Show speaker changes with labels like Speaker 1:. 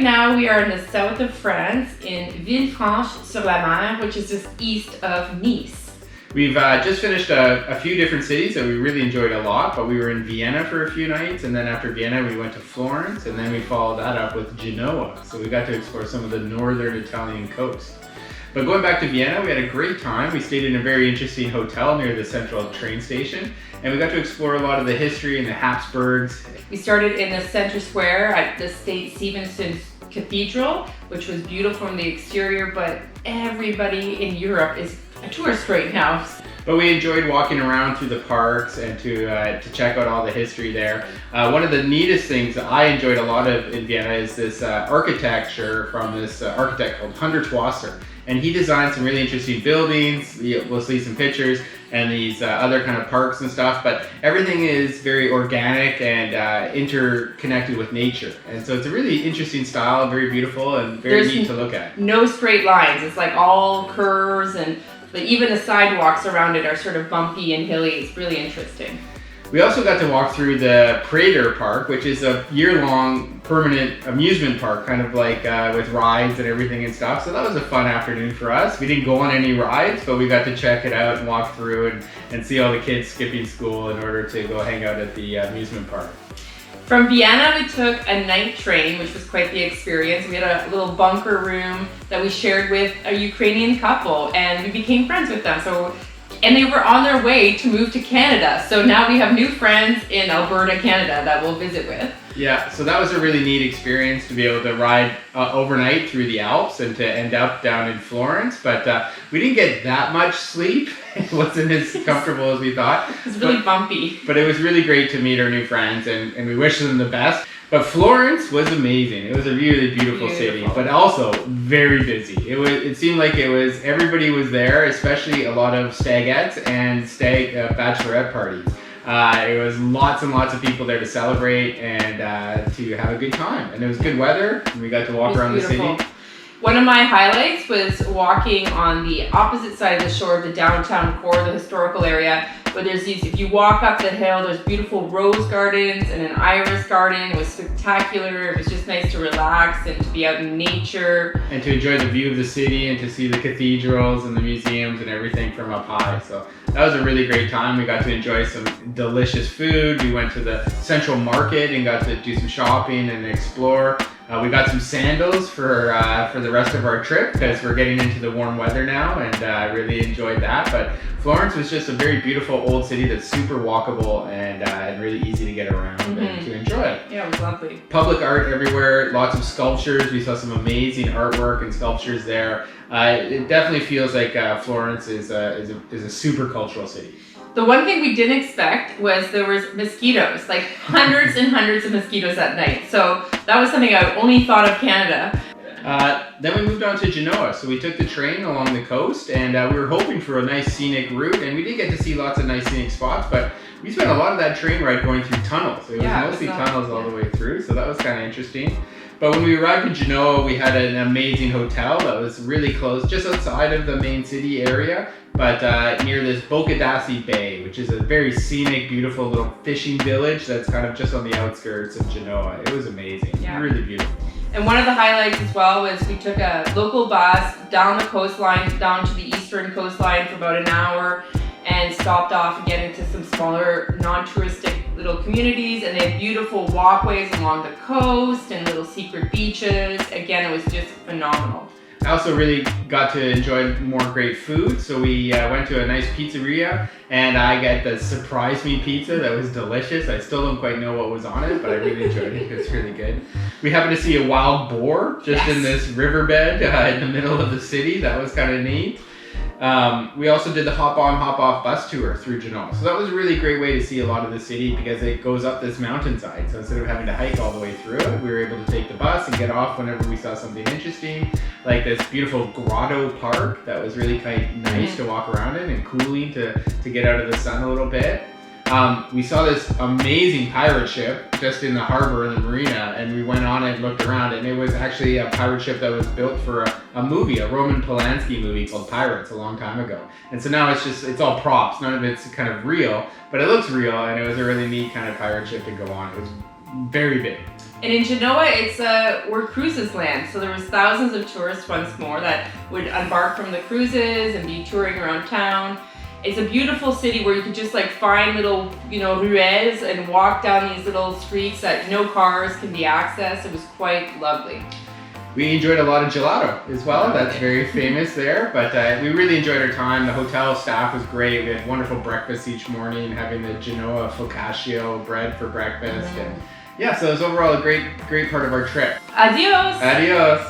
Speaker 1: right now we are in the south of France in Villefranche-sur-la-Mer, which is just east of Nice.
Speaker 2: We've just finished a few different cities that we really enjoyed a lot, but we were in Vienna for a few nights, and then after Vienna we went to Florence, and then we followed that up with Genoa. So we got to explore some of the northern Italian coast. But going back to Vienna, we had a great time. We stayed in a very interesting hotel near the central train station, and we got to explore a lot of the history and the Hapsburgs.
Speaker 1: We started in the center square at the St. Stephen's Cathedral, which was beautiful from the exterior, but everybody in Europe is a tourist right now.
Speaker 2: But we enjoyed walking around through the parks and to check out all the history there. One of the neatest things that I enjoyed a lot of in Vienna is this architecture from this architect called Hundertwasser. And he designed some really interesting buildings. We'll see some pictures and these other kind of parks and stuff, but everything is very organic and interconnected with nature. And so it's a really interesting style, very beautiful and very neat to look at.
Speaker 1: No straight lines. It's like all curves, and even the sidewalks around it are sort of bumpy and hilly. It's really interesting.
Speaker 2: We also got to walk through the Prater Park, which is a year-long permanent amusement park, kind of like with rides and everything and stuff. So that was a fun afternoon for us. We didn't go on any rides, but we got to check it out and walk through and see all the kids skipping school in order to go hang out at the amusement park.
Speaker 1: From Vienna, we took a night train, which was quite the experience. We had a little bunker room that we shared with a Ukrainian couple, and we became friends with them. And they were on their way to move to Canada. So now we have new friends in Alberta, Canada that we'll visit with.
Speaker 2: Yeah, so that was a really neat experience to be able to ride overnight through the Alps and to end up down in Florence. But we didn't get that much sleep. It wasn't as comfortable as we thought.
Speaker 1: It was really bumpy.
Speaker 2: But it was really great to meet our new friends, and we wish them the best. But Florence was amazing. It was a really beautiful city, but also very busy. It seemed like everybody was there, especially a lot of stagettes and bachelorette parties. It was lots and lots of people there to celebrate and to have a good time. And it was good weather, and we got to walk around the city.
Speaker 1: One of my highlights was walking on the opposite side of the shore of the downtown core, the historical area, where if you walk up the hill, there's beautiful rose gardens and an iris garden. It was spectacular. It was just nice to relax and to be out in nature.
Speaker 2: And to enjoy the view of the city and to see the cathedrals and the museums and everything from up high. So that was a really great time. We got to enjoy some delicious food. We went to the central market and got to do some shopping and explore. We got some sandals for the rest of our trip because we're getting into the warm weather now, and I really enjoyed that. But Florence was just a very beautiful old city that's super walkable and really easy to get around and to enjoy.
Speaker 1: Yeah, it was lovely.
Speaker 2: Public art everywhere, lots of sculptures. We saw some amazing artwork and sculptures there. It definitely feels like Florence is a super cultural city.
Speaker 1: The one thing we didn't expect was there was mosquitoes, like hundreds and hundreds of mosquitoes at night. So that was something I only thought of Canada.
Speaker 2: Then we moved on to Genoa. So we took the train along the coast, and we were hoping for a nice scenic route, and we did get to see lots of nice scenic spots, but we spent a lot of that train ride going through tunnels. It was mostly tunnels all the way through, so that was kind of interesting. But when we arrived in Genoa, we had an amazing hotel that was really close, just outside of the main city area, but near this Boccadasse Bay, which is a very scenic, beautiful little fishing village that's kind of just on the outskirts of Genoa. It was amazing, really beautiful.
Speaker 1: And one of the highlights as well was we took a local bus down the coastline, down to the eastern coastline for about an hour, and stopped off and get into some smaller, non-touristic little communities, and they have beautiful walkways along the coast and little secret beaches. Again, it was just phenomenal.
Speaker 2: I also really got to enjoy more great food. So we went to a nice pizzeria, and I got the surprise me pizza that was delicious. I still don't quite know what was on it, but I really enjoyed it. It's really good. We happened to see a wild boar just in this riverbed in the middle of the city. That was kind of neat. We also did the hop-on, hop-off bus tour through Genoa. So that was a really great way to see a lot of the city because it goes up this mountainside. So instead of having to hike all the way through it, we were able to take the bus and get off whenever we saw something interesting, like this beautiful grotto park that was really quite nice to walk around in and cooling to get out of the sun a little bit. We saw this amazing pirate ship just in the harbor in the marina, and we went on it and looked around, and it was actually a pirate ship that was built for a movie, a Roman Polanski movie called Pirates a long time ago. And so now it's all props. None of it's kind of real, but it looks real, and it was a really neat kind of pirate ship to go on. It was very big.
Speaker 1: And in Genoa, it's where cruises land. So there was thousands of tourists once more that would embark from the cruises and be touring around town. It's a beautiful city where you could just like find little, ruelles and walk down these little streets that no cars can be accessed. It was quite lovely.
Speaker 2: We enjoyed a lot of gelato as well. That's very famous there, but we really enjoyed our time. The hotel staff was great. We had wonderful breakfast each morning, having the Genoa focaccia bread for breakfast. And yeah, so it was overall a great part of our trip.
Speaker 1: Adios!
Speaker 2: Adios!